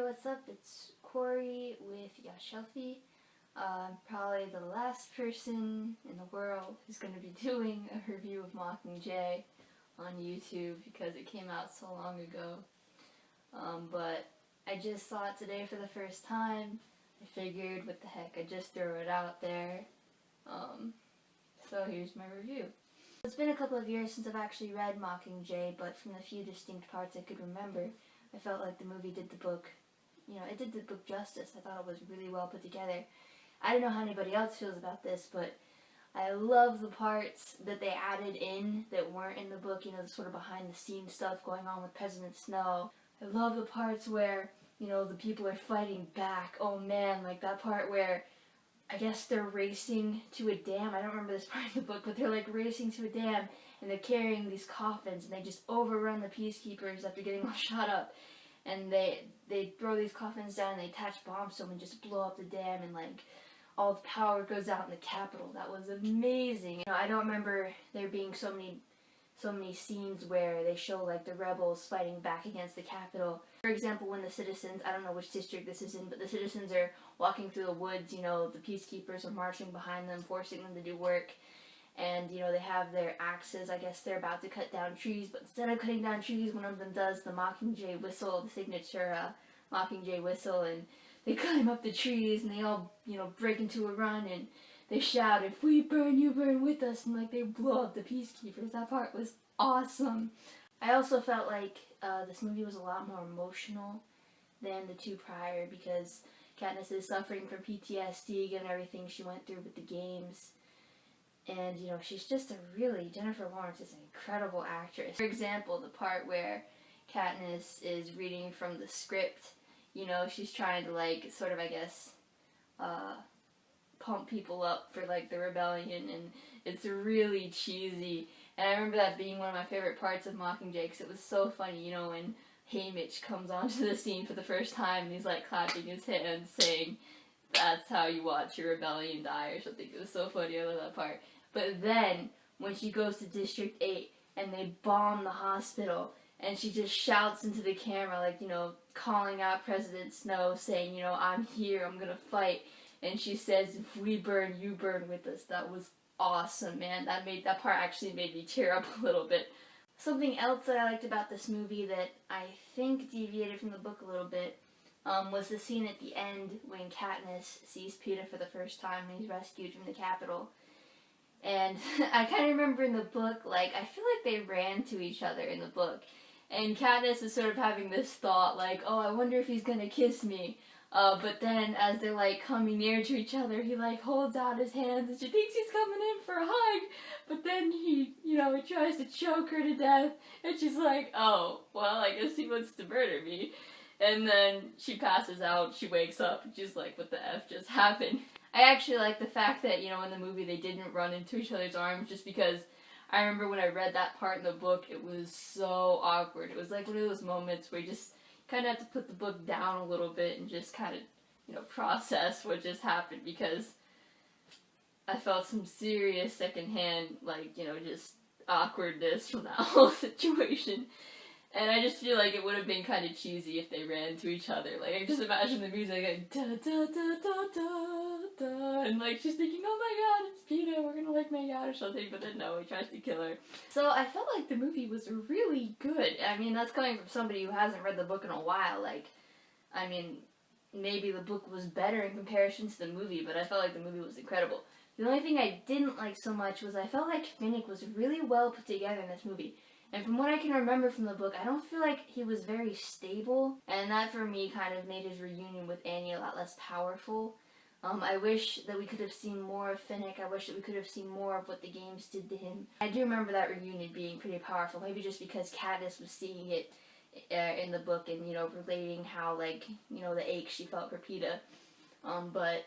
what's up? It's Corey with Yashelfi. I'm probably the last person in the world who's going to be doing a review of Mockingjay on YouTube because it came out so long ago. But I just saw it today for the first time. I figured, what the heck, I'd just throw it out there. So here's my review. It's been a couple of years since I've actually read Mockingjay, but from the few distinct parts I could remember, I felt like the movie did the book, it did the book justice. I thought it was really well put together. I don't know how anybody else feels about this, but I love the parts that they added in that weren't in the book, the sort of behind the scenes stuff going on with President Snow. I love the parts where, the people are fighting back. Oh man, like that part where I guess they're racing to a dam. I don't remember this part of the book, but they're like racing to a dam and they're carrying these coffins and they just overrun the peacekeepers after getting all shot up. And they throw these coffins down and they attach bombs to them and just blow up the dam, and like all the power goes out in the Capitol. That was amazing. I don't remember there being so many scenes where they show like the rebels fighting back against the Capitol. For example, when the citizens, I don't know which district this is in, but the citizens are walking through the woods, the peacekeepers are marching behind them, forcing them to do work. And, they have their axes. I guess they're about to cut down trees, but instead of cutting down trees, one of them does the Mockingjay whistle, the signature Mockingjay whistle, and they climb up the trees, and they all, break into a run, and they shout, "If we burn, you burn with us," and, like, they blow up the peacekeepers. That part was awesome. I also felt like this movie was a lot more emotional than the two prior, because Katniss is suffering from PTSD given everything she went through with the games. And, she's just Jennifer Lawrence is an incredible actress. For example, the part where Katniss is reading from the script, she's trying to, like, sort of, I guess, pump people up for, like, the rebellion, and it's really cheesy. And I remember that being one of my favorite parts of Mockingjay, because it was so funny, when Haymitch comes onto the scene for the first time, and he's, like, clapping his hands, saying, "That's how you watch your rebellion die," or something. It was so funny. I love that part. But then, when she goes to District 8, and they bomb the hospital, and she just shouts into the camera, like, calling out President Snow, saying, "I'm here, I'm gonna fight," and she says, "If we burn, you burn with us." That was awesome, man. That part actually made me tear up a little bit. Something else that I liked about this movie that I think deviated from the book a little bit was the scene at the end when Katniss sees Peeta for the first time when he's rescued from the Capitol. And I kind of remember in the book, like, I feel like they ran to each other in the book. And Katniss is sort of having this thought, like, "Oh, I wonder if he's gonna kiss me." But then, as they're, like, coming near to each other, he, like, holds out his hands, and she thinks he's coming in for a hug. But then he, he tries to choke her to death, and she's like, "Oh, well, I guess he wants to murder me." And then she passes out, she wakes up, and she's like, "What the F just happened?" I actually like the fact that, in the movie they didn't run into each other's arms, just because I remember when I read that part in the book, it was so awkward. It was like one of those moments where you just kind of have to put the book down a little bit and just kind of, process what just happened, because I felt some serious secondhand, like, just awkwardness from that whole situation. And I just feel like it would have been kind of cheesy if they ran into each other. Like, I just imagine the music like, da da da da da da, and like she's thinking, "Oh my god, it's Peeta, we're gonna like make out or something," but then no, he tries to kill her. So I felt like the movie was really good. I mean, that's coming from somebody who hasn't read the book in a while. Like, I mean, maybe the book was better in comparison to the movie, but I felt like the movie was incredible. The only thing I didn't like so much was I felt like Finnick was really well put together in this movie. And from what I can remember from the book, I don't feel like he was very stable, and that for me kind of made his reunion with Annie a lot less powerful. I wish that we could have seen more of Finnick. I wish that we could have seen more of what the games did to him. I do remember that reunion being pretty powerful, maybe just because Katniss was seeing it in the book and, relating how, like, the ache she felt for Peeta. But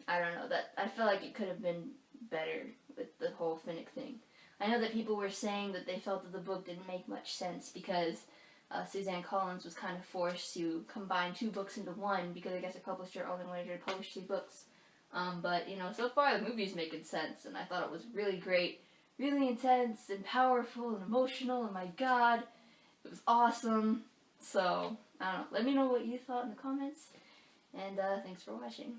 I don't know, that I feel like it could have been better with the whole Finnick thing. I know that people were saying that they felt that the book didn't make much sense because Suzanne Collins was kind of forced to combine two books into one because I guess a publisher only wanted her to publish 2 books. But, so far the movie's making sense, and I thought it was really great, really intense and powerful and emotional, and my god, it was awesome. So, I don't know. Let me know what you thought in the comments, and thanks for watching.